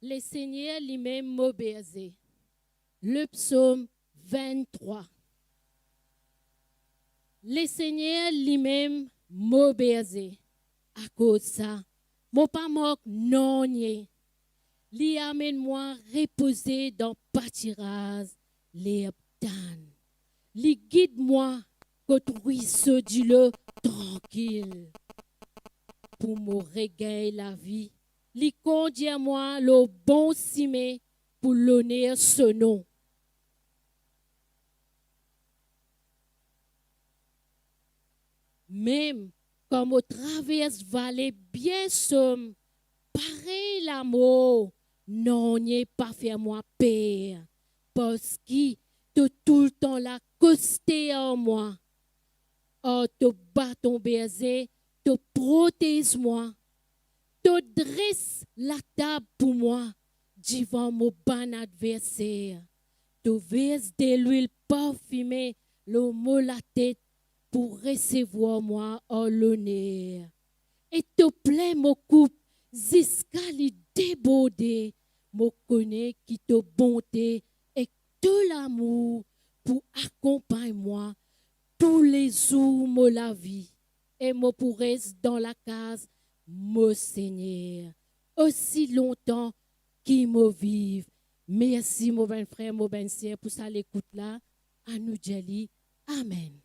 le Seigneur lui-même m'obéissait. Le psaume 23. Le Seigneur lui-même m'obéissait. À cause de ça, mon pas moque non nié. Li amène-moi reposer dans pâturage les abdanes. Li guide-moi côté ruisseau du lot tranquille. Pour me regagner la vie, li conduit moi le bon cimé pour l'honneur ce nom. Même comme au traverse vallée bien somme, pareil l'amour, non n'est pas fait moi peur, parce que tout le temps la costé en moi. Oh, te bâton baiser, te protège moi, te dresse la table pour moi, devant mon bon adversaire. Te verse de l'huile parfumée, le mot la tête, pour recevoir moi en l'honneur. Et te plaît, mon coupe, jusqu'à lui déborder, me connaît qui te bonté et tout l'amour pour accompagner moi tous les jours de la vie. Et me pourrais dans la case, mon Seigneur, aussi longtemps qu'il me vive. Merci, mon ben frère, mon ben sœur, pour ça l'écoute là. À nous, Djali. Amen.